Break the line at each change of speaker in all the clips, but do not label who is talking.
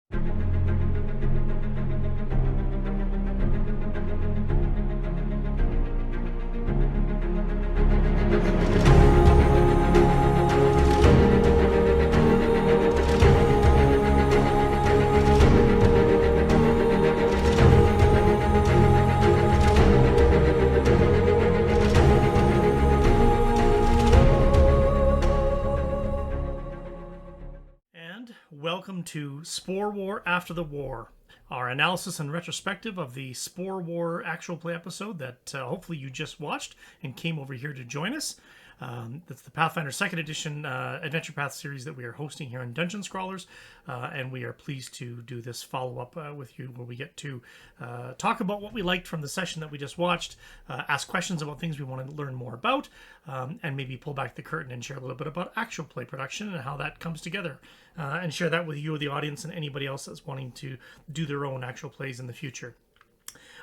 Welcome to Spore War After the War, our analysis and retrospective of the Spore War Actual Play episode that hopefully you just watched and came over here to join us. That's the Pathfinder 2nd Edition Adventure Path series that we are hosting here on Dungeon Scrawlers, and we are pleased to do this follow-up with you where we get to talk about what we liked from the session that we just watched, ask questions about things we want to learn more about, and maybe pull back the curtain and share a little bit about actual play production and how that comes together, and share that with you, the audience, and anybody else that's wanting to do their own actual plays in the future.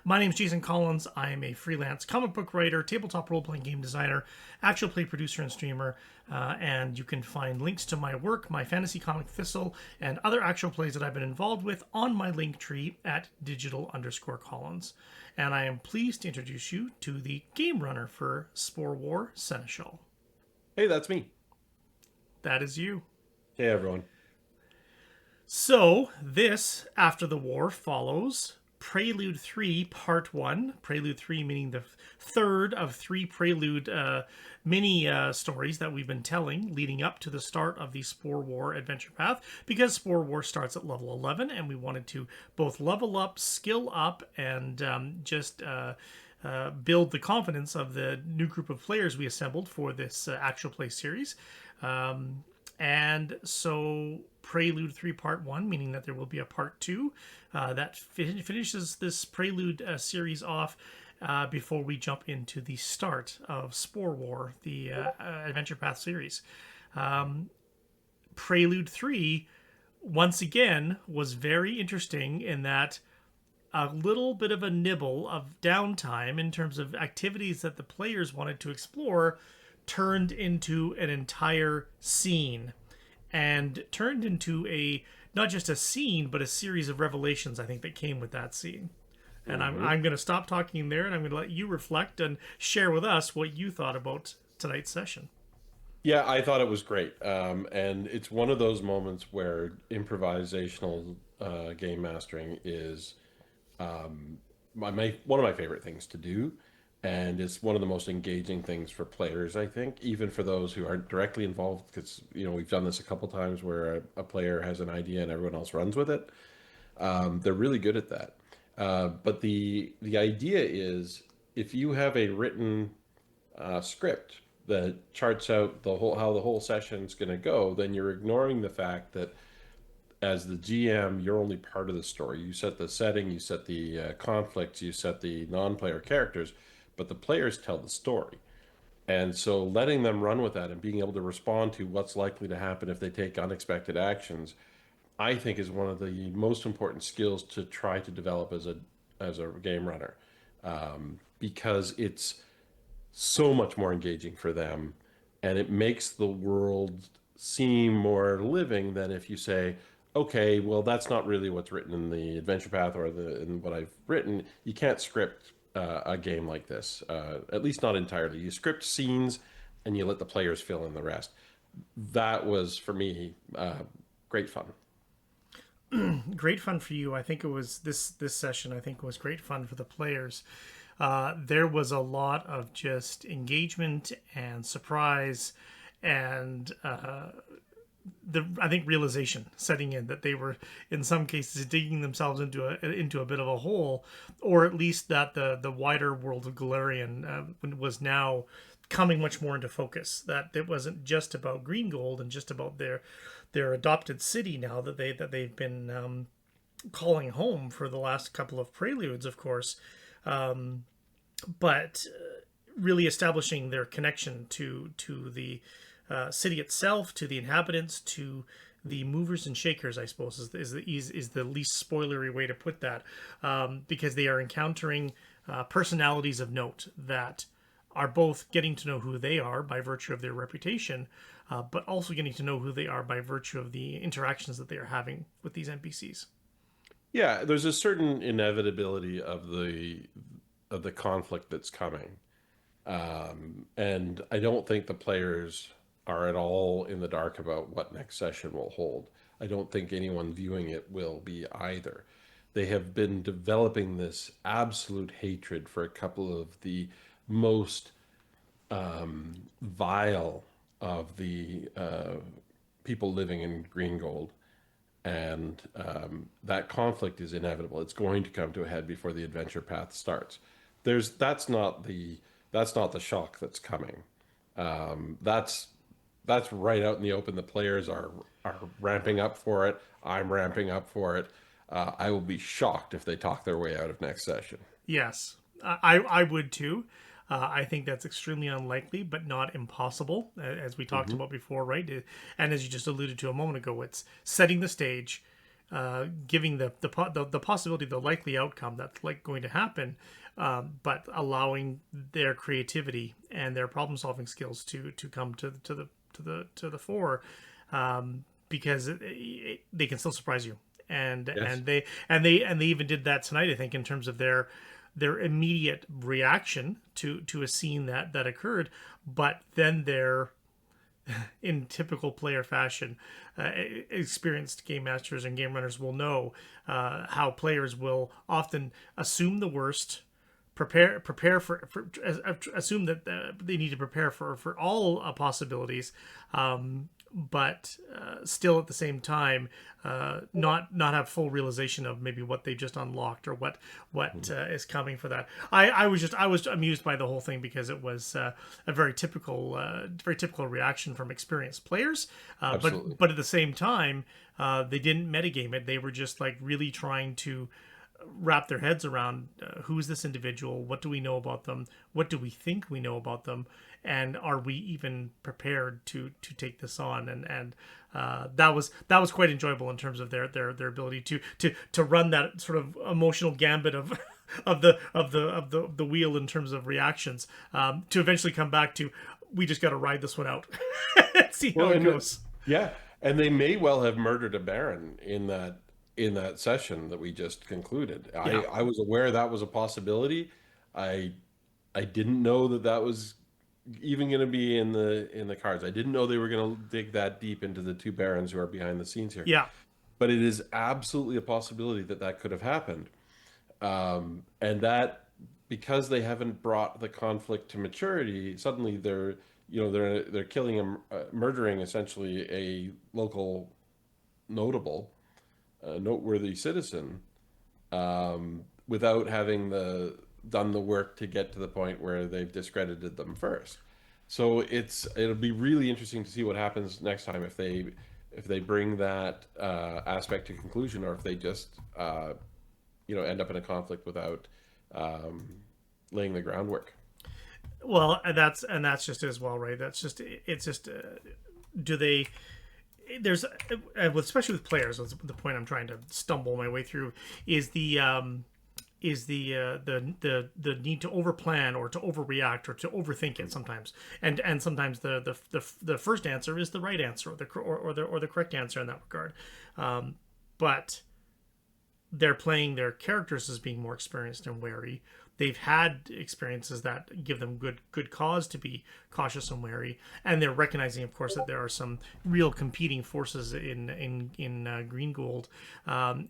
My name is Jason Collins. I am a freelance comic book writer, tabletop role-playing game designer, actual play producer and streamer, and you can find links to my work, my fantasy comic Thistle, and other actual plays that I've been involved with on my link tree at digital_Collins. And I am pleased to introduce you to the Gamerunner for Spore War, Seneschal.
Hey, that's me.
That is you.
Hey, everyone.
So, this, After the War, follows Prelude 3 Part 1. Prelude 3 meaning the third of three Prelude mini stories that we've been telling leading up to the start of the Spore War Adventure Path, because Spore War starts at level 11 and we wanted to both level up, skill up, and build the confidence of the new group of players we assembled for this actual play series. And so Prelude 3 Part 1, meaning that there will be a Part 2 that finishes this Prelude series off before we jump into the start of Spore War, the Adventure Path series. Prelude 3, once again, was very interesting in that a little bit of a nibble of downtime in terms of activities that the players wanted to explore turned into an entire scene, and turned into not just a scene, but a series of revelations, I think, that came with that scene. And I'm going to stop talking there, and I'm going to let you reflect and share with us what you thought about tonight's session.
Yeah, I thought it was great. And it's one of those moments where improvisational game mastering is one of my favorite things to do. And it's one of the most engaging things for players, I think, even for those who aren't directly involved, because, we've done this a couple times where a player has an idea and everyone else runs with it. They're really good at that. But the idea is, if you have a written script that charts out how the whole session's going to go, then you're ignoring the fact that as the GM, you're only part of the story. You set the setting, you set the conflicts, you set the non-player characters, but the players tell the story. And so letting them run with that and being able to respond to what's likely to happen if they take unexpected actions, I think, is one of the most important skills to try to develop as a game runner, because it's so much more engaging for them, and it makes the world seem more living than if you say, okay, well, that's not really what's written in the Adventure Path or in what I've written. You can't script a game like this, at least not entirely. You script scenes and you let the players fill in the rest. That was, for me, great fun.
Great fun for you. I think it was this session, I think, was great fun for the players. There was a lot of just engagement and surprise and I think realization setting in that they were in some cases digging themselves into a bit of a hole, or at least that the wider world of Golarion was now coming much more into focus. That it wasn't just about Green Gold and just about their adopted city now that they've been calling home for the last couple of preludes, of course, but really establishing their connection to the city itself, to the inhabitants, to the movers and shakers, I suppose, is the least spoilery way to put that, because they are encountering personalities of note that are both getting to know who they are by virtue of their reputation, but also getting to know who they are by virtue of the interactions that they are having with these NPCs.
Yeah, there's a certain inevitability of the conflict that's coming. And I don't think the players are at all in the dark about what next session will hold. I don't think anyone viewing it will be either. They have been developing this absolute hatred for a couple of the most vile of the people living in Green Gold. And that conflict is inevitable. It's going to come to a head before the adventure path starts. That's not the shock that's coming. That's right out in the open. The players are ramping up for it. I'm ramping up for it. I will be shocked if they talk their way out of next session.
Yes, I would too. I think that's extremely unlikely, but not impossible, as we talked about before, right? And as you just alluded to a moment ago, it's setting the stage, giving the possibility, the likely outcome that's like going to happen, but allowing their creativity and their problem solving skills to come to the fore, because they can still surprise you. And
Yes.
they even did that tonight, I think, in terms of their immediate reaction to a scene that occurred, but then their, in typical player fashion, experienced game masters and game runners will know how players will often assume the worst, prepare for assume that they need to prepare for all possibilities, but still at the same time not have full realization of maybe what they just unlocked or what is coming for that. I was amused by the whole thing because it was a very typical reaction from experienced players,
Absolutely.
but at the same time they didn't metagame it. They were just like really trying to wrap their heads around who is this individual, what do we know about them, what do we think we know about them, and are we even prepared to take this on? And that was quite enjoyable in terms of their ability to run that sort of emotional gambit of the wheel in terms of reactions, to eventually come back to, we just got to ride this one out and see how
Well,
it goes.
yeah, and they may well have murdered a baron in that session that we just concluded.
Yeah.
I was aware that was a possibility. I I didn't know that that was even going to be in the cards. I didn't know they were going to dig that deep into the two barons who are behind the scenes here.
Yeah.
But it is absolutely a possibility that that could have happened, and that because they haven't brought the conflict to maturity, suddenly they're killing and murdering essentially a local notable, noteworthy citizen, without having done the work to get to the point where they've discredited them first. So it'll be really interesting to see what happens next time if they bring that aspect to conclusion, or if they just end up in a conflict without laying the groundwork.
Well, and that's just as well, right? It's just do they? There's especially with players. The point I'm trying to stumble my way through is the need to overplan or to overreact or to overthink it sometimes, and sometimes the first answer is the right answer or the correct answer in that regard, but they're playing their characters as being more experienced and wary. They've had experiences that give them good cause to be cautious and wary, and they're recognizing, of course, that there are some real competing forces in Green Gold,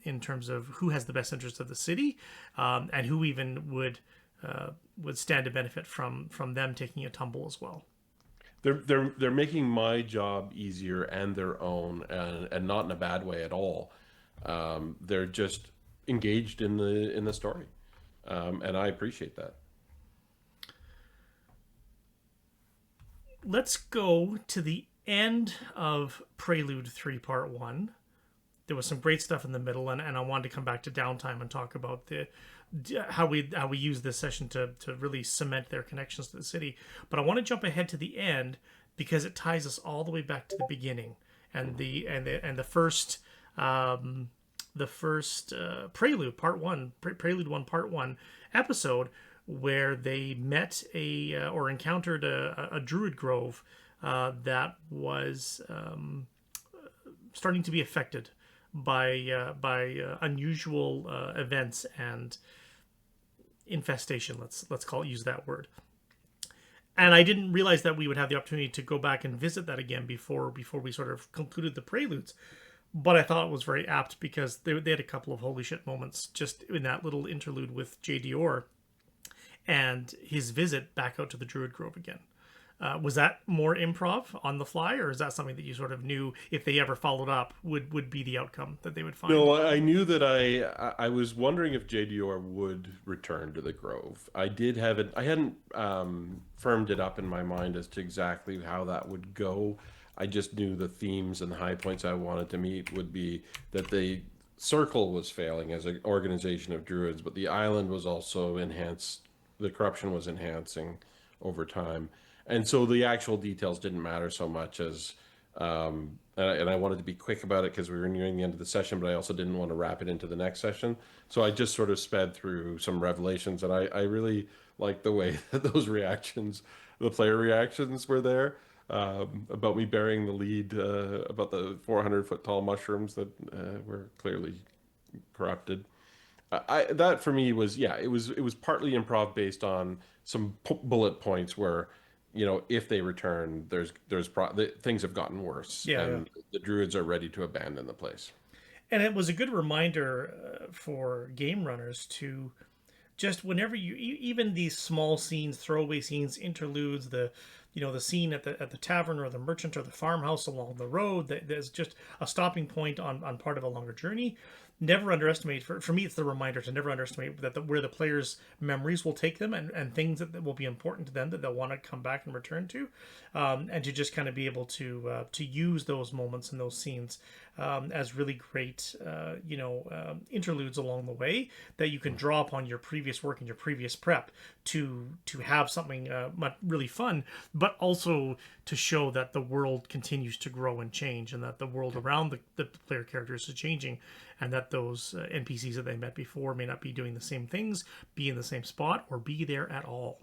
in terms of who has the best interest of the city, and who even would stand to benefit from them taking a tumble as well.
They're making my job easier and their own, and not in a bad way at all. They're just engaged in the story, and I appreciate that.
Let's go to the end of Prelude 3 Part 1. There was some great stuff in the middle, and I wanted to come back to downtime and talk about how we use this session to really cement their connections to the city. But I want to jump ahead to the end because it ties us all the way back to the beginning and the first Prelude Part 1, Prelude 1 Part 1 episode, where they met or encountered a druid grove that was starting to be affected by unusual events and infestation. Let's use that word. And I didn't realize that we would have the opportunity to go back and visit that again before we sort of concluded the preludes. But I thought it was very apt because they had a couple of holy shit moments just in that little interlude with J. Dior and his visit back out to the Druid Grove again. Was that more improv on the fly, or is that something that you sort of knew if they ever followed up would be the outcome that they would find?
No, I knew that I was wondering if JDR would return to the Grove. I did have it. I hadn't firmed it up in my mind as to exactly how that would go. I just knew the themes and the high points I wanted to meet would be that the circle was failing as an organization of druids, but the island was also enhanced. The corruption was enhancing over time. And so the actual details didn't matter so much as, and I wanted to be quick about it because we were nearing the end of the session, but I also didn't want to wrap it into the next session. So I just sort of sped through some revelations, and I really liked the way that those reactions, the player reactions were there, about me bearing the lead, about the 400-foot tall mushrooms that were clearly corrupted. That for me was, yeah, it was partly improv based on some bullet points where, if they return, things have gotten worse, and the druids are ready to abandon the place.
And it was a good reminder for game runners to just whenever even these small scenes, throwaway scenes, interludes, the scene at the tavern or the merchant or the farmhouse along the road, there's just a stopping point on part of a longer journey. Never underestimate, for me it's the reminder to never underestimate that where the players' memories will take them, and things that will be important to them that they'll want to come back and return to, and to just kind of be able to use those moments and those scenes as really great interludes along the way that you can draw upon your previous work and your previous prep to have something really fun, but also to show that the world continues to grow and change, and that the world around the player characters is changing, and that those NPCs that they met before may not be doing the same things, be in the same spot, or be there at all.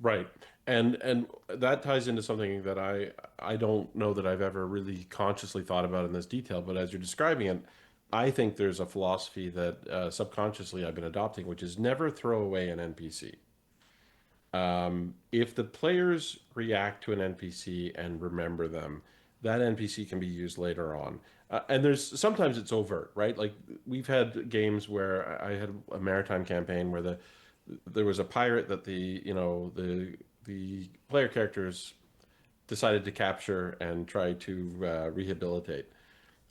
Right. And that ties into something that I don't know that I've ever really consciously thought about in this detail, but as you're describing it, I think there's a philosophy that subconsciously I've been adopting, which is never throw away an NPC. If the players react to an NPC and remember them, that NPC can be used later on. And sometimes it's overt, right? Like we've had games where I had a maritime campaign where there was a pirate that the player characters decided to capture and try to rehabilitate,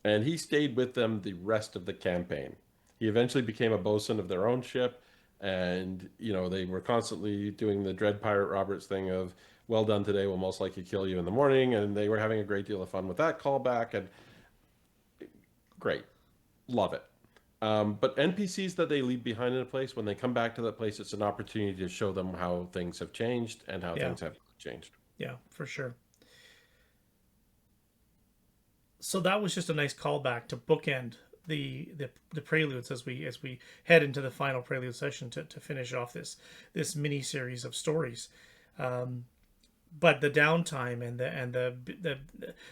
and he stayed with them the rest of the campaign. He eventually became a bosun of their own ship, and they were constantly doing the Dread Pirate Roberts thing of "well done today, will most likely kill you in the morning," and they were having a great deal of fun with that callback, and great, love it. But NPCs that they leave behind in a place, when they come back to that place, it's an opportunity to show them how things have changed and how things have changed.
Yeah, for sure. So that was just a nice callback to bookend the preludes as we head into the final prelude session to finish off this mini series of stories. But the downtime and the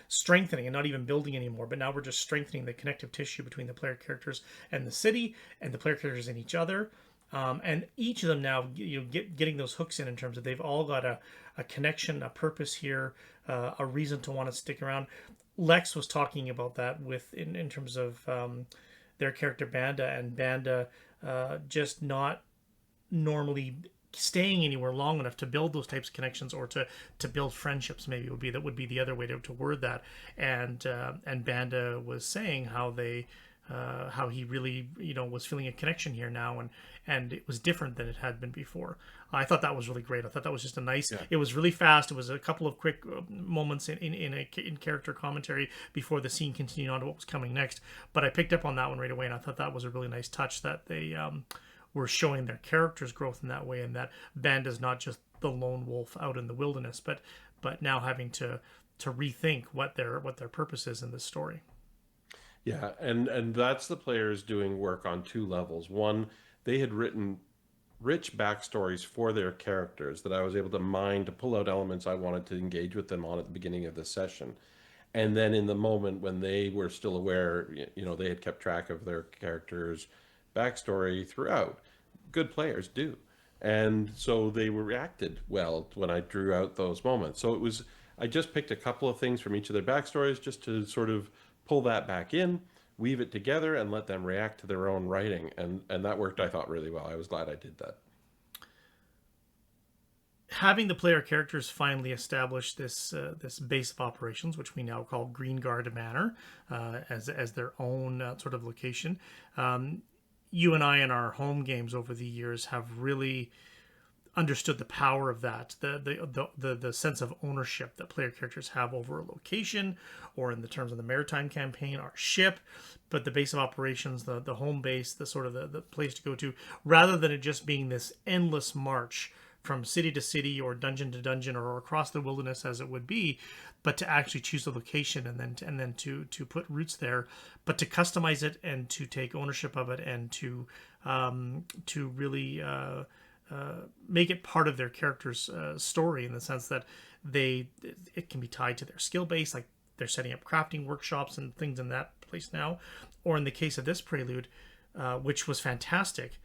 strengthening, and not even building anymore, but now we're just strengthening the connective tissue between the player characters and the city, and the player characters and each other, and each of them now getting those hooks in terms of they've all got a connection, a purpose here, a reason to want to stick around. Lex was talking about that in terms of their character Banda, and Banda just not normally staying anywhere long enough to build those types of connections, or to build friendships, maybe would be the other way to word that. And Banda was saying how he really was feeling a connection here now, and it was different than it had been before. I thought that was really great. I thought that was just a nice. Yeah. It was really fast. It was a couple of quick moments in character commentary before the scene continued on to what was coming next. But I picked up on that one right away, and I thought that was a really nice touch that they were showing their characters' growth in that way, and that Banda's not just the lone wolf out in the wilderness, but now having to rethink what their purpose is in this story.
Yeah, and that's the players doing work on two levels. One, they had written rich backstories for their characters that I was able to mine to pull out elements I wanted to engage with them on at the beginning of the session. And then in the moment when they were still aware, they had kept track of their characters' backstory throughout. Good players do. And so they reacted well when I drew out those moments. So I just picked a couple of things from each of their backstories just to sort of pull that back in, weave it together, and let them react to their own writing. And that worked, I thought, really well. I was glad I did that.
Having the player characters finally establish this base of operations, which we now call Green Guard Manor, as their own sort of location. You and I in our home games over the years have really understood the power of that, the sense of ownership that player characters have over a location, or in the terms of the maritime campaign, our ship, but the base of operations, the home base, the sort of the place to go to, rather than it just being this endless march from city to city or dungeon to dungeon or across the wilderness as it would be, but to actually choose a location and then to put roots there, but to customize it and to take ownership of it and to really make it part of their character's story, in the sense that it can be tied to their skill base, like they're setting up crafting workshops and things in that place now, or in the case of this Prelude, which was fantastic,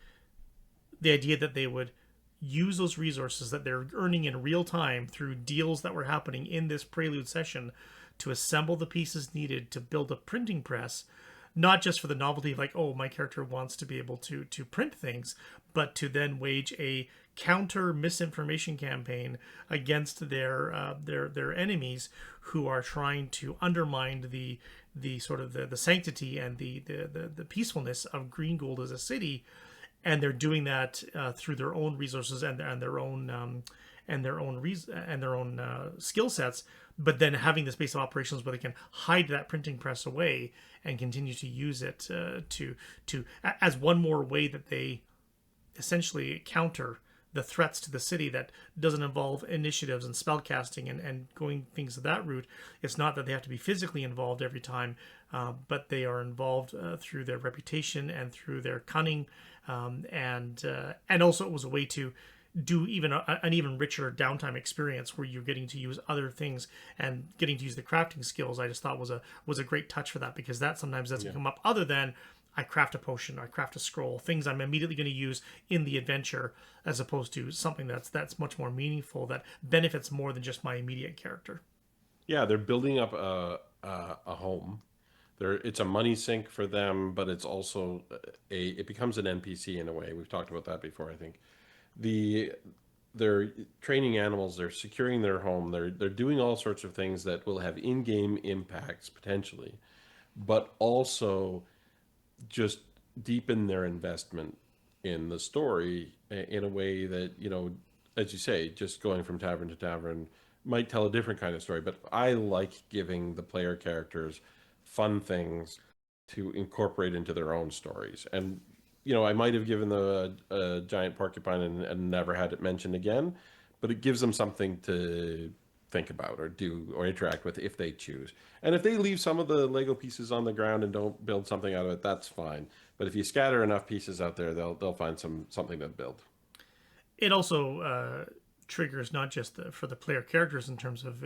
the idea that they would use those resources that they're earning in real time through deals that were happening in this Prelude session to assemble the pieces needed to build a printing press, not just for the novelty of like, oh, my character wants to be able to print things, but to then wage a counter misinformation campaign against their enemies, who are trying to undermine the sort of the sanctity and the peacefulness of Green Gold as a city. And they're doing that through their own resources and their own skill sets, but then having this base of operations where they can hide that printing press away and continue to use it to as one more way that they essentially counter the threats to the city that doesn't involve initiatives and spellcasting and going things of that route. It's not that they have to be physically involved every time, but they are involved through their reputation and through their cunning, and also it was a way to do even an even richer downtime experience where you're getting to use other things and getting to use the crafting skills. I just thought was a great touch for that, because that sometimes doesn't come up, other than I craft a potion, I craft a scroll, things I'm immediately going to use in the adventure, as opposed to something that's much more meaningful, that benefits more than just my immediate character.
Yeah, they're building up a home. It's a money sink for them, but it's also it becomes an NPC in a way. We've talked about that before, I think. They're training animals, they're securing their home, they're doing all sorts of things that will have in-game impacts potentially, but also just deepen their investment in the story in a way that, as you say, just going from tavern to tavern might tell a different kind of story. But I like giving the player characters fun things to incorporate into their own stories. And, I might have given them a giant porcupine and never had it mentioned again, but it gives them something to think about or do or interact with if they choose. And if they leave some of the Lego pieces on the ground and don't build something out of it, that's fine. But if you scatter enough pieces out there, they'll find something to build.
It also triggers not just for the player characters in terms of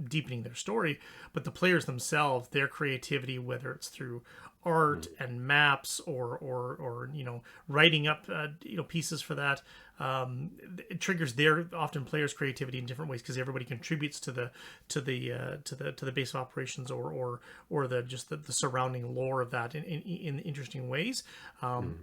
deepening their story, but the players themselves, their creativity, whether it's through art and maps or writing up pieces for that. It triggers their often players' creativity in different ways, because everybody contributes to the base of operations or the surrounding lore of that in interesting ways,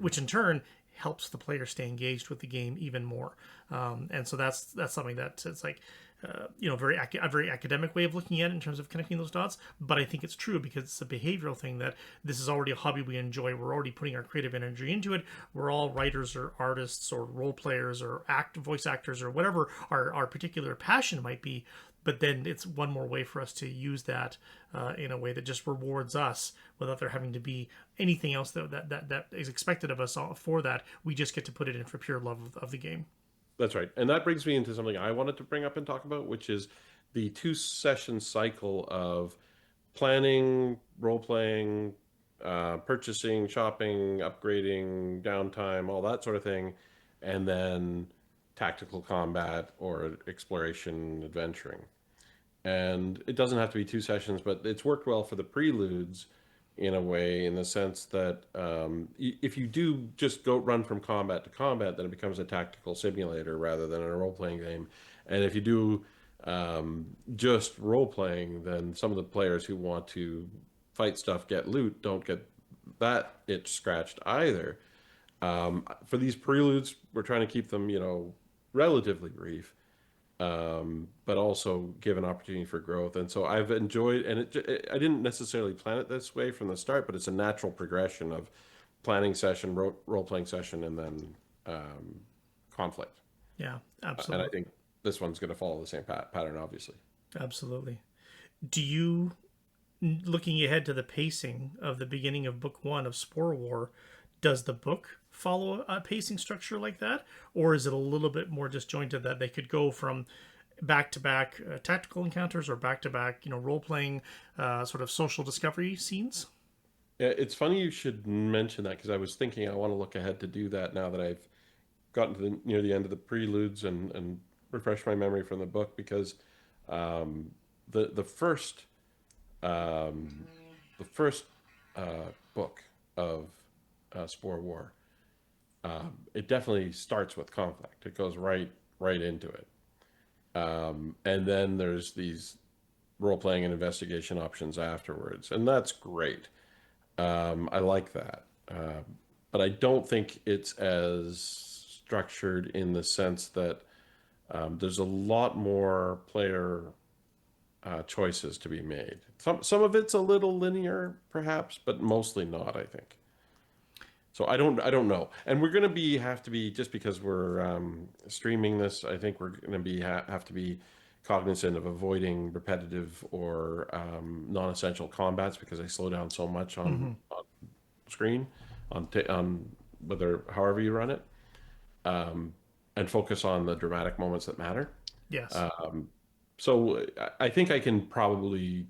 which in turn helps the player stay engaged with the game even more. And so that's something that it's like, a very academic way of looking at it in terms of connecting those dots. But I think it's true, because it's a behavioral thing, that this is already a hobby we enjoy. We're already putting our creative energy into it. We're all writers or artists or role players or voice actors or whatever our particular passion might be. But then it's one more way for us to use that in a way that just rewards us without there having to be anything else that is expected of us for that. We just get to put it in for pure love of the game.
That's right. And that brings me into something I wanted to bring up and talk about, which is the 2-session cycle of planning, role playing, purchasing, shopping, upgrading, downtime, all that sort of thing, and then tactical combat or exploration adventuring. And it doesn't have to be 2 sessions, but it's worked well for the preludes in a way, in the sense that if you do just go run from combat to combat, then it becomes a tactical simulator rather than a role-playing game. And if you do just role-playing, then some of the players who want to fight stuff, get loot, don't get that itch scratched either. For these preludes, we're trying to keep them, relatively brief, but also give an opportunity for growth. And so I've enjoyed, and I didn't necessarily plan it this way from the start, but it's a natural progression of planning session, role-playing session, and then conflict.
Yeah,
And
absolutely.
I think this one's going to follow the same pattern, obviously.
Absolutely. Do you, looking ahead to the pacing of the beginning of book one of Spore War, does the book follow a pacing structure like that? Or is it a little bit more disjointed that they could go from back to back tactical encounters or back to back, role playing sort of social discovery scenes?
Yeah, it's funny you should mention that, because I was thinking I want to look ahead to do that now that I've gotten to near the end of the preludes, and refresh my memory from the book, because um, the first um, the first book of Spore War, it definitely starts with conflict. It goes right into it, and then there's these role playing and investigation options afterwards, and that's great. I like that, but I don't think it's as structured, in the sense that there's a lot more player choices to be made. Some of it's a little linear, perhaps, but mostly not, I think. So I don't know. And we're gonna have to be, just because we're streaming this, I think we're gonna have to be cognizant of avoiding repetitive or non-essential combats, because they slow down so much
Mm-hmm.
on screen, on whether however you run it, um, and focus on the dramatic moments that matter.
Yes.
So I think I can probably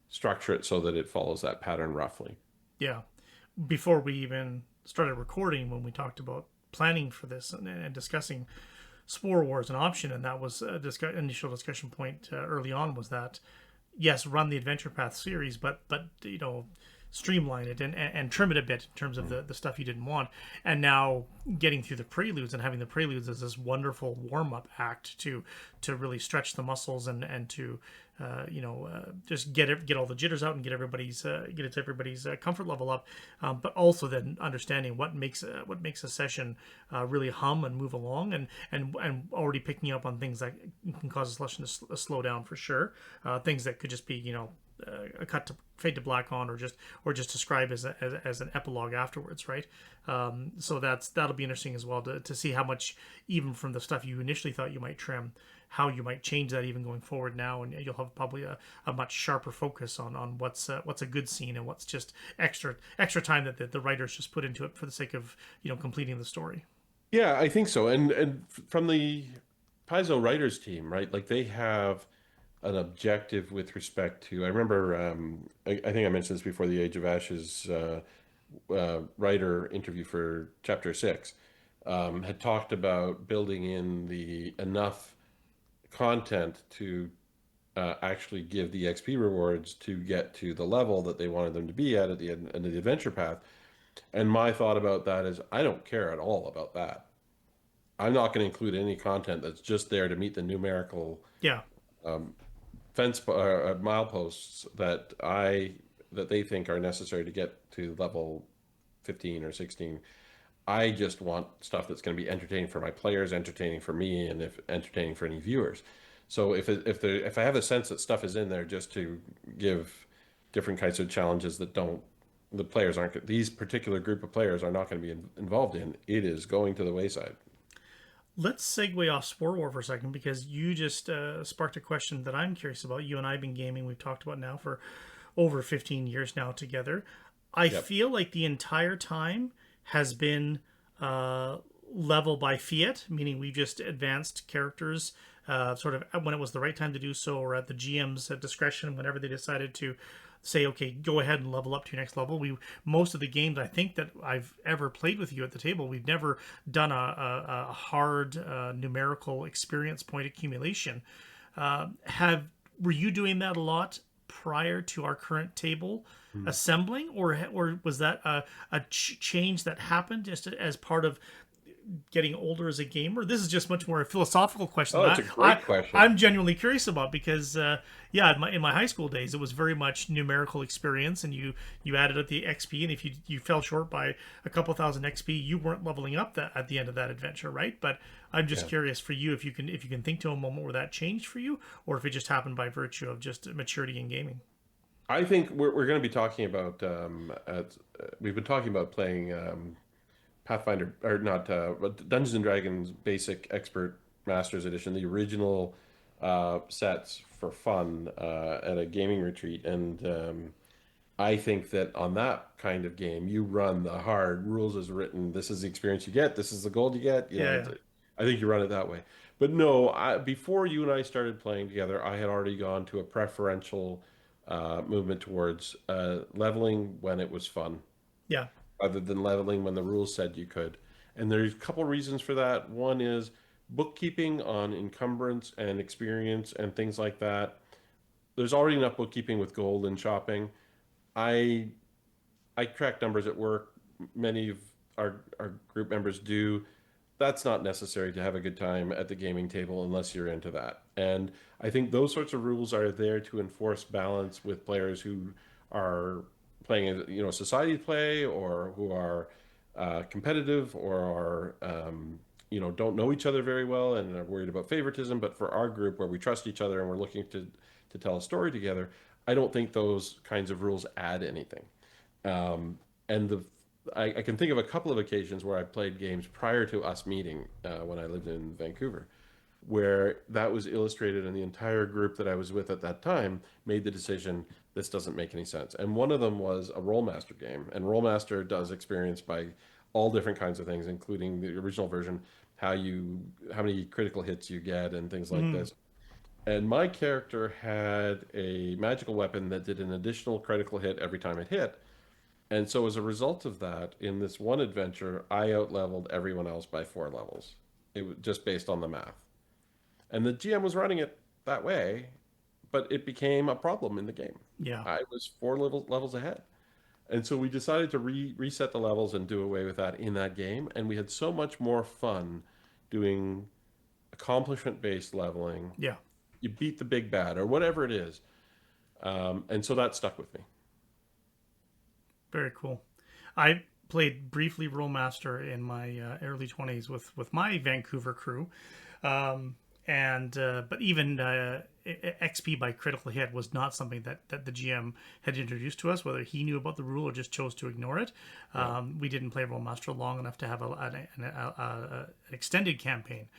structure it so that it follows that pattern roughly.
Yeah. Before we even started recording, when we talked about planning for this and discussing Spore War as an option, and that was a initial discussion point early on, was that yes, run the Adventure Path series, but streamline it and trim it a bit in terms of the stuff you didn't want. And now getting through the preludes and having the preludes as this wonderful warm up act to really stretch the muscles and to just get all the jitters out and get everybody's comfort level up, but also then understanding what makes a session really hum and move along, and already picking up on things that can cause a session to slow down for sure, things that could just be a cut to fade to black on, or just describe as an epilogue afterwards, right? So that'll be interesting as well to see how much, even from the stuff you initially thought you might trim, how you might change that even going forward now, and you'll have probably a much sharper focus on what's a good scene and what's just extra time that the writers just put into it for the sake of completing the story.
Yeah, I think so. And from the Paizo writers team, right? Like, they have an objective with respect to. I remember, I think I mentioned this before, the Age of Ashes writer interview for Chapter 6, had talked about building in the enough content to actually give the XP rewards to get to the level that they wanted them to be at the end of the adventure path. And my thought about that is, I don't care at all about that. I'm not going to include any content that's just there to meet the numerical
Yeah.
fence mileposts that they think are necessary to get to level 15 or 16. I just want stuff that's going to be entertaining for my players, entertaining for me, and if entertaining for any viewers. So if I have a sense that stuff is in there just to give different kinds of challenges that don't the players aren't these particular group of players are not going to be involved in, it is going to the wayside.
Let's segue off Spore War for a second, because you just sparked a question that I'm curious about. You and I have been gaming, we've talked about now for over 15 years now together. I
Yep.
feel like the entire time has been level by fiat, meaning we just advanced characters sort of when it was the right time to do so, or at the GM's discretion whenever they decided to say, okay, go ahead and level up to your next level. Most of the games I think that I've ever played with you at the table, we've never done a hard numerical experience point accumulation. Were you doing that a lot prior to our current table assembling, or was that a change that happened just as part of getting older as a gamer? This is just much more a philosophical question.
Oh, it's a great question.
I'm genuinely curious about, because in my high school days, it was very much numerical experience, and you added up the XP, and if you fell short by a couple thousand XP, you weren't leveling up that at the end of that adventure, right? But I'm just curious for you, if you can think to a moment where that changed for you, or if it just happened by virtue of just maturity in gaming.
I think we're going to be talking about we've been talking about playing Pathfinder, or not, Dungeons and Dragons Basic Expert Masters Edition, the original sets for fun at a gaming retreat. And I think that on that kind of game, you run the hard rules as written. This is the experience you get. This is the gold you get. I think you run it that way. But no, before you and I started playing together, I had already gone to a preferential movement towards leveling when it was fun,
Yeah.
rather than leveling when the rules said you could. And there's a couple reasons for that. One is bookkeeping on encumbrance and experience and things like that. There's already enough bookkeeping with gold and shopping. I track numbers at work. Many of our group members do. That's not necessary to have a good time at the gaming table unless you're into that. And I think those sorts of rules are there to enforce balance with players who are playing, society play, or who are competitive, or are, don't know each other very well and are worried about favoritism. But for our group, where we trust each other and we're looking to tell a story together, I don't think those kinds of rules add anything. I can think of a couple of occasions where I played games prior to us meeting when I lived in Vancouver, where that was illustrated, and the entire group that I was with at that time made the decision, this doesn't make any sense. And one of them was a Rollmaster game. And Rollmaster does experience by all different kinds of things, including the original version, how many critical hits you get and things like this. And my character had a magical weapon that did an additional critical hit every time it hit. And so as a result of that, in this one adventure, I out-leveled everyone else by 4 levels. It was just based on the math. And the GM was running it that way, but it became a problem in the game.
Yeah.
I was 4 levels ahead. And so we decided to reset the levels and do away with that in that game. And we had so much more fun doing accomplishment-based leveling.
Yeah.
You beat the big bad or whatever it is. And so that stuck with me.
Very cool. I played briefly Rollmaster in my early 20s with my Vancouver crew. But even XP by critical hit was not something that the GM had introduced to us, whether he knew about the rule or just chose to ignore it. We didn't play Rollmaster long enough to have an extended campaign.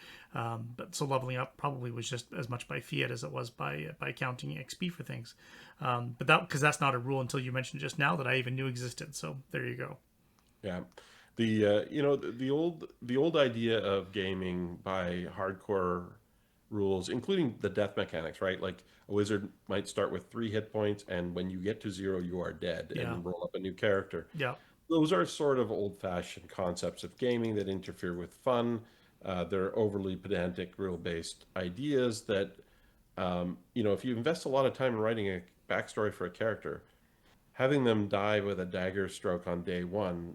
So leveling up probably was just as much by fiat as it was by counting XP for things. But because that's not a rule until you mentioned just now that I even knew existed. So there you go.
Yeah. The old idea of gaming by hardcore rules, including the death mechanics, right? Like a wizard might start with 3 hit points, and when you get to 0, you are dead, and roll up a new character.
Yeah.
Those are sort of old-fashioned concepts of gaming that interfere with fun. They're overly pedantic, rule-based ideas that, if you invest a lot of time in writing a backstory for a character, having them die with a dagger stroke on day 1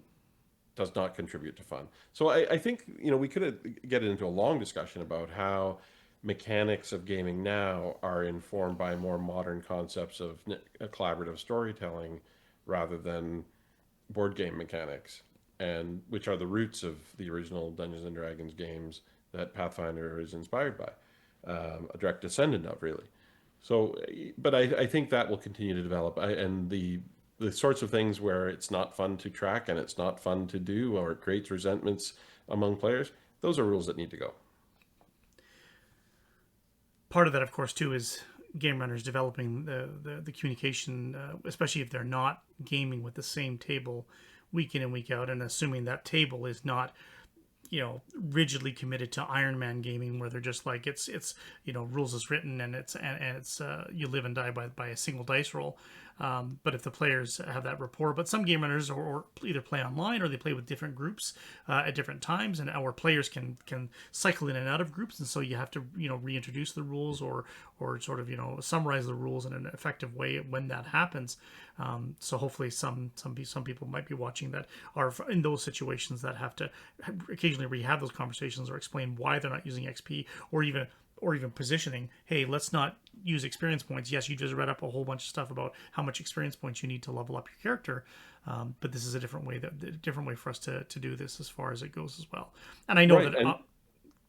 does not contribute to fun. So I think, we could get into a long discussion about how mechanics of gaming now are informed by more modern concepts of collaborative storytelling rather than board game mechanics, and which are the roots of the original Dungeons and Dragons games that Pathfinder is inspired by, a direct descendant of, really. So, but I think that will continue to develop, and the sorts of things where it's not fun to track and it's not fun to do, or it creates resentments among players, those are rules that need to go.
Part of that, of course, too, is game runners developing the communication, especially if they're not gaming with the same table week in and week out, and assuming that table is not, rigidly committed to Iron Man gaming, where they're just like it's rules as written, and it's you live and die by a single dice roll. But if the players have that rapport, but some game runners or either play online or they play with different groups at different times, and our players can cycle in and out of groups, and so you have to reintroduce the rules or sort of summarize the rules in an effective way when that happens. So hopefully some people might be watching that are in those situations that have to occasionally rehab those conversations or explain why they're not using XP or even positioning. Hey, let's not use experience points. Yes, you just read up a whole bunch of stuff about how much experience points you need to level up your character, but this is a different way for us to do this as far as it goes as well. And I know
Right.
that.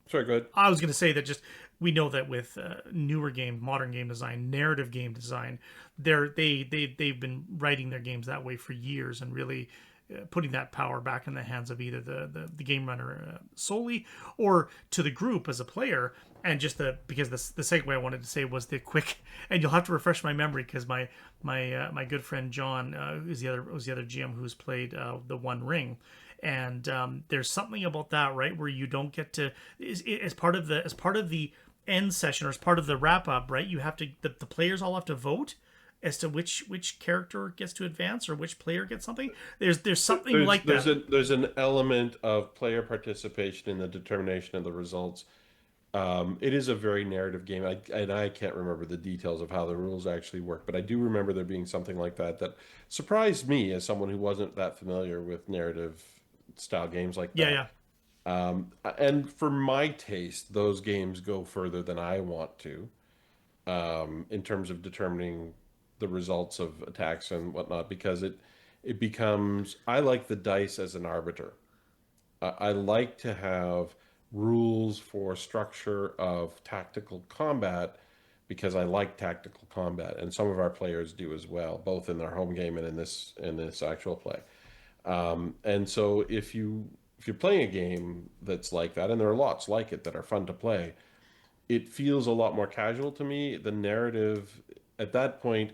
Sorry, go ahead.
I was going to say that just we know that with newer modern game design, narrative game design, they've been writing their games that way for years and really putting that power back in the hands of either the game runner solely or to the group as a player. And just because the segue I wanted to say was the quick, and you'll have to refresh my memory because my good friend John was the other GM who's played the One Ring. And there's something about that, right, where you don't get to as part of the end session or as part of the wrap up, right? You have to the players all have to vote as to which character gets to advance or which player gets something. There's something like that.
There's an element of player participation in the determination of the results. It is a very narrative game, and I can't remember the details of how the rules actually work, but I do remember there being something like that surprised me as someone who wasn't that familiar with narrative style games like that.
Yeah.
And for my taste, those games go further than I want to, in terms of determining the results of attacks and whatnot, because it becomes, I like the dice as an arbiter. I like to have rules for structure of tactical combat because I like tactical combat, and some of our players do as well, both in their home game and in this actual play. And so if you're playing a game that's like that, and there are lots like it that are fun to play, it feels a lot more casual to me. The narrative at that point,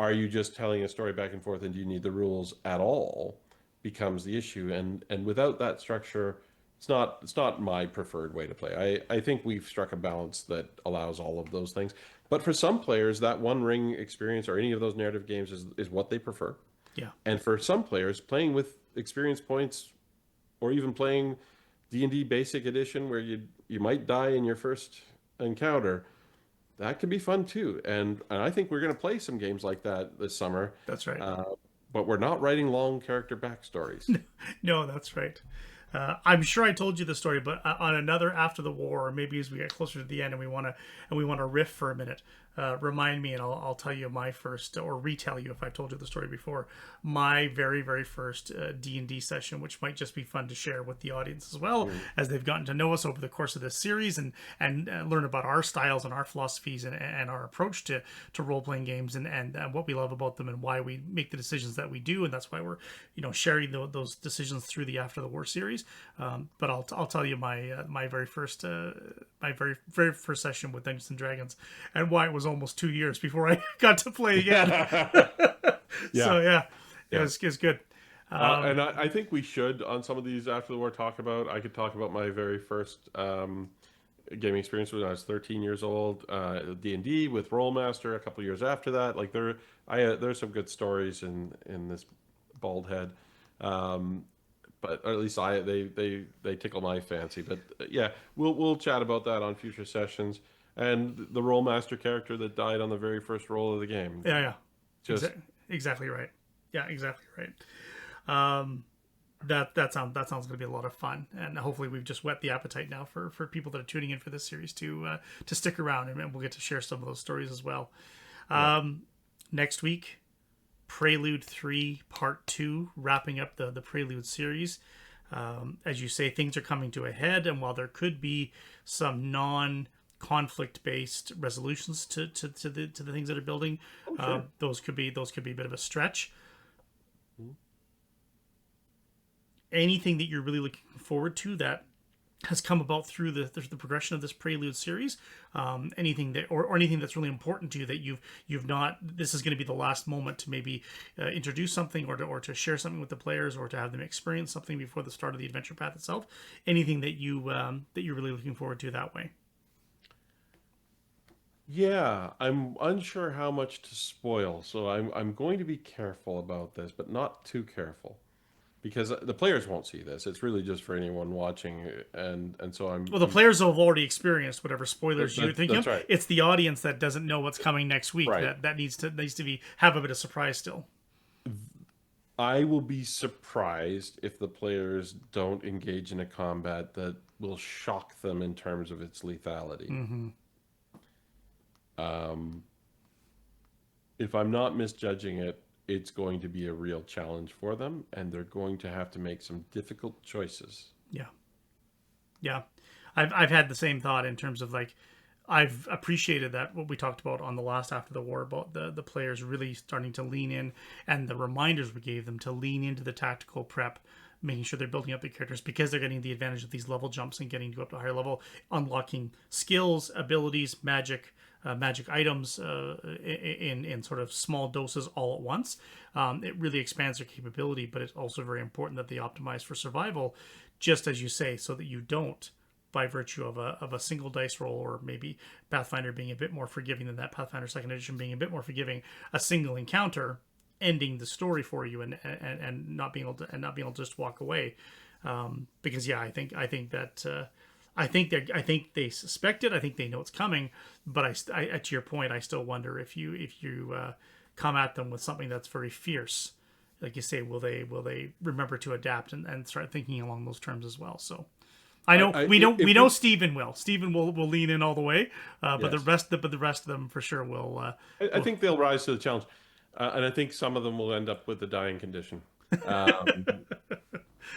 are you just telling a story back and forth, and do you need the rules at all, becomes the issue. And without that structure, it's not my preferred way to play. I think we've struck a balance that allows all of those things. But for some players, that One Ring experience or any of those narrative games is what they prefer.
Yeah.
And for some players, playing with experience points or even playing D&D Basic Edition where you might die in your first encounter, that could be fun too. And I think we're going to play some games like that this summer.
That's right.
But we're not writing long character backstories.
No, that's right. I'm sure I told you the story, but on another After the War, or maybe as we get closer to the end and we want to riff for a minute, remind me and I'll tell you my first, or retell you if I've told you the story before, my very, very first D&D session, which might just be fun to share with the audience as well, as they've gotten to know us over the course of this series and learn about our styles and our philosophies and our approach to role-playing games and what we love about them and why we make the decisions that we do. And that's why we're sharing those decisions through the After the War series. But I'll tell you my very first session with Dungeons and Dragons and why it was almost 2 years before I got to play again. So it was good.
And I think we should, on some of these After the War, I could talk about my very first gaming experience when I was 13 years old, D&D with Rollmaster a couple years after that. Like there's some good stories in this bald head. But at least they tickle my fancy. But yeah, we'll chat about that on future sessions. And the Rollmaster character that died on the very first roll of the game.
Yeah. Exactly right. Yeah, exactly right. That sounds going to be a lot of fun, and hopefully we've just whet the appetite now for people that are tuning in for this series to stick around, and we'll get to share some of those stories as well. Next week, Prelude 3 Part 2, wrapping up the Prelude series. As you say, things are coming to a head, and while there could be some non-conflict based resolutions to the things that are building, sure. those could be a bit of a stretch. Anything that you're really looking forward to that has come about through the progression of this Prelude series, anything that or anything that's really important to you that you've not, this is going to be the last moment to maybe introduce something or to share something with the players or to have them experience something before the start of the adventure path itself. Anything that you're really looking forward to that way.
Yeah, I'm unsure how much to spoil, so I'm going to be careful about this, but not too careful because the players won't see this. It's really just for anyone watching, and so
Well, the players have already experienced whatever spoilers you're thinking
that's
of.
right.
It's the audience that doesn't know what's coming next week
Right.
that needs to be have a bit of surprise still.
I will be surprised if the players don't engage in a combat that will shock them in terms of its lethality.
Mm-hmm.
Um, if I'm not misjudging it, it's going to be a real challenge for them, and they're going to have to make some difficult choices.
Yeah, yeah. I've had the same thought in terms of like I've appreciated that what we talked about on the last after the war about the players really starting to lean in and the reminders we gave them to lean into the tactical prep, making sure they're building up their characters because they're getting the advantage of these level jumps and getting to go up to a higher level, unlocking skills, abilities, magic items in sort of small doses all at once. It really expands their capability, but it's also very important that they optimize for survival, just as you say, so that you don't, by virtue of a single dice roll, or maybe Pathfinder being a bit more forgiving than that, Pathfinder Second Edition being a bit more forgiving, a single encounter ending the story for you and not being able to just walk away. Because yeah, I think that. I think they suspect it. I think they know it's coming. But to your point, I still wonder if you come at them with something that's very fierce, like you say, will they remember to adapt and start thinking along those terms as well? So I know we know Stephen will. Stephen will lean in all the way, but
Yes,
the rest of them for sure will.
I think they'll rise to the challenge, and I think some of them will end up with the dying condition. Um,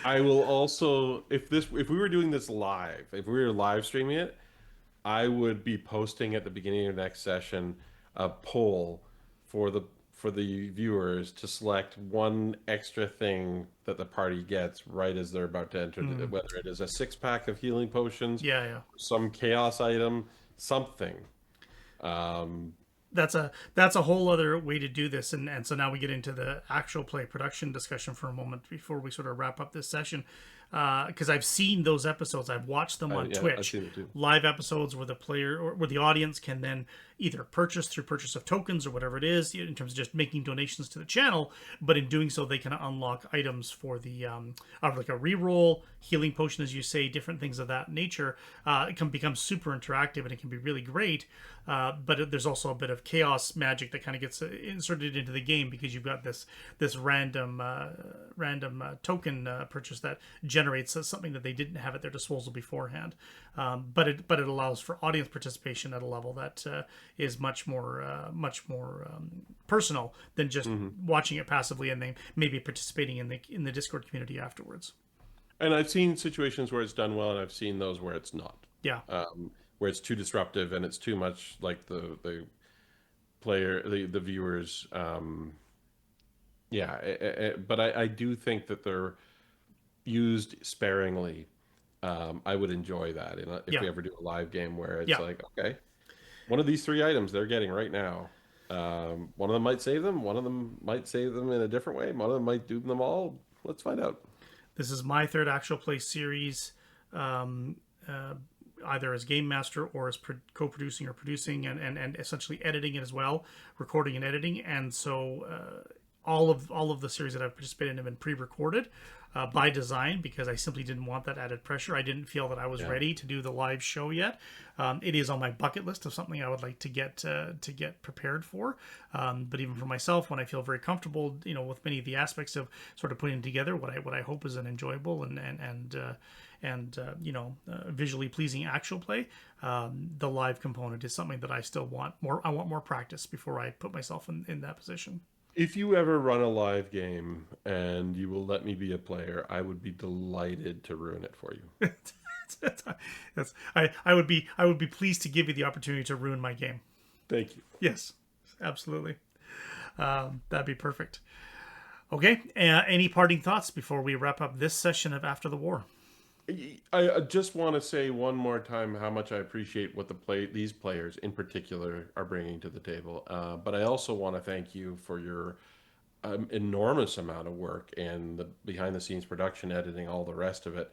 I will also, if we were doing this live, if we were live streaming it, I would be posting at the beginning of next session a poll for the viewers to select one extra thing that the party gets right as they're about to enter, whether it is a 6 pack of healing potions,
Yeah, yeah.
some chaos item, something. Um,
That's a whole other way to do this, and so now we get into the actual play production discussion for a moment before we sort of wrap up this session, because I've seen those episodes. I've watched them on
yeah, I've
Twitch,
seen it too.
live episodes where the player or where the audience can then either purchase through purchase of tokens or whatever it is in terms of just making donations to the channel, but in doing so they can unlock items for the like a reroll, healing potion, as you say, different things of that nature. It can become super interactive and it can be really great. But there's also a bit of chaos magic that kind of gets inserted into the game because you've got this random token purchase that generates something that they didn't have at their disposal beforehand. But it allows for audience participation at a level that is much more personal than just watching it passively and then maybe participating in the Discord community afterwards.
And I've seen situations where it's done well, and I've seen those where it's not.
Yeah.
Where it's too disruptive and it's too much like the player, the viewers. But I do think that they're used sparingly. I would enjoy that if we ever do a live game where it's like, okay, one of these 3 items they're getting right now. One of them might save them. One of them might save them in a different way. One of them might do them all. Let's find out.
This is my third actual play series, either as game master or as co-producing or producing and essentially editing it as well, recording and editing. And so all of the series that I've participated in have been pre-recorded by design because I simply didn't want that added pressure. I didn't feel that I was ready to do the live show yet. It is on my bucket list of something I would like to get prepared for. But even for myself, when I feel very comfortable, with many of the aspects of sort of putting together what I hope is an enjoyable and visually pleasing actual play, the live component is something that I still want more. I want more practice before I put myself in that position.
If you ever run a live game and you will let me be a player, I would be delighted to ruin it for you.
I would be pleased to give you the opportunity to ruin my game.
Thank you.
Yes, absolutely. That'd be perfect. Okay. Any parting thoughts before we wrap up this session of After the War?
I just want to say one more time how much I appreciate what these players in particular are bringing to the table. But I also want to thank you for your an enormous amount of work and the behind the scenes production, editing, all the rest of it.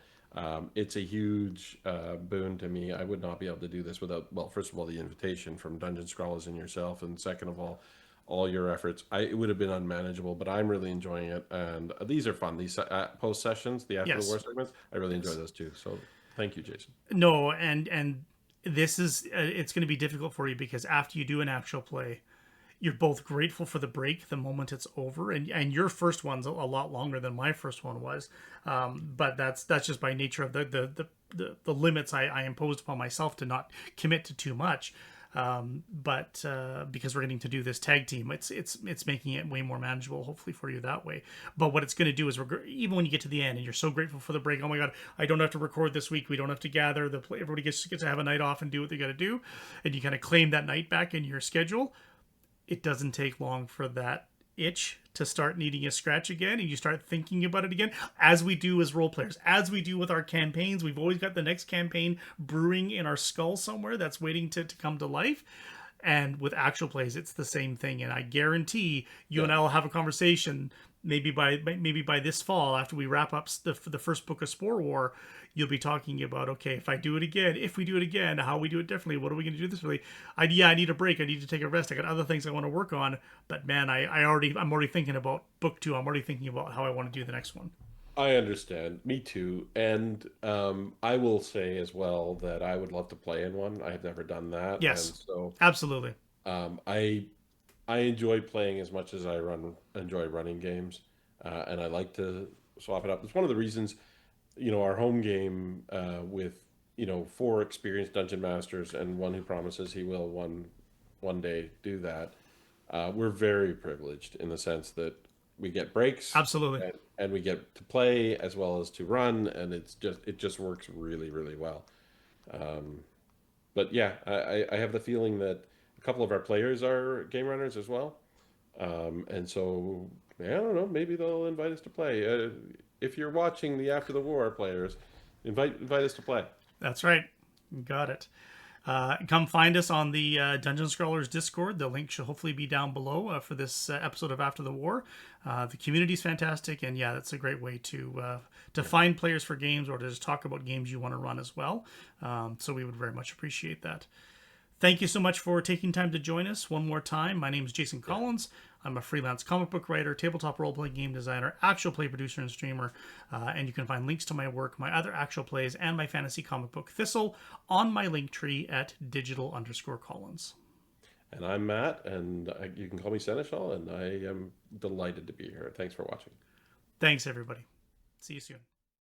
It's a huge boon to me. I would not be able to do this without, well, first of all, the invitation from Dungeon Scrawlers and yourself, and second of all your efforts. It would have been unmanageable, but I'm really enjoying it, and these are fun. These post sessions, the after the war segments, I really enjoy those too. So thank you, Jason.
No, and this is it's going to be difficult for you because after you do an actual play, you're both grateful for the break the moment it's over, and your first one's a lot longer than my first one was, but that's just by nature of the limits I imposed upon myself to not commit to too much. But because we're getting to do this tag team, it's making it way more manageable, hopefully for you that way. But what it's going to do is, even when you get to the end and you're so grateful for the break, oh my god, I don't have to record this week, we don't have to gather, everybody gets to have a night off and do what they got to do, and you kind of claim that night back in your schedule. It doesn't take long for that itch to start needing a scratch again, and you start thinking about it again, as we do as role players, as we do with our campaigns. We've always got the next campaign brewing in our skull somewhere that's waiting to come to life. And with actual plays, it's the same thing. And I guarantee you and I will have a conversation maybe by this fall, after we wrap up the first book of Spore War. You'll be talking about, okay, if we do it again, how we do it differently, what are we going to do this way? I need a break, I need to take a rest, I got other things I want to work on. But man, I'm already thinking about book 2. I'm already thinking about how I want to do the next one.
I understand. Me too. And I will say as well that I would love to play in one. I have never done that.
Yes,
and so
absolutely.
I enjoy playing as much as I enjoy running games, and I like to swap it up. It's one of the reasons, our home game with 4 experienced dungeon masters and one who promises he will one day do that. We're very privileged in the sense that we get breaks,
Absolutely.
and we get to play as well as to run, and it just works really, really well. But yeah, I have the feeling that a couple of our players are game runners as well, and so I don't know, maybe they'll invite us to play. If you're watching the After the War players, invite us to play.
That's right. Got it. Come find us on the Dungeon Scrawlers Discord. The link should hopefully be down below for this episode of After the War. The community's fantastic, and yeah, that's a great way to find players for games, or to just talk about games you want to run as well. So we would very much appreciate that. Thank you so much for taking time to join us one more time. My name is Jason Collins. I'm a freelance comic book writer, tabletop role-playing game designer, actual play producer, and streamer. And you can find links to my work, my other actual plays, and my fantasy comic book Thistle on my link tree at digital_Collins.
And I'm Matt, and you can call me Seneschal, and I am delighted to be here. Thanks for watching.
Thanks, everybody. See you soon.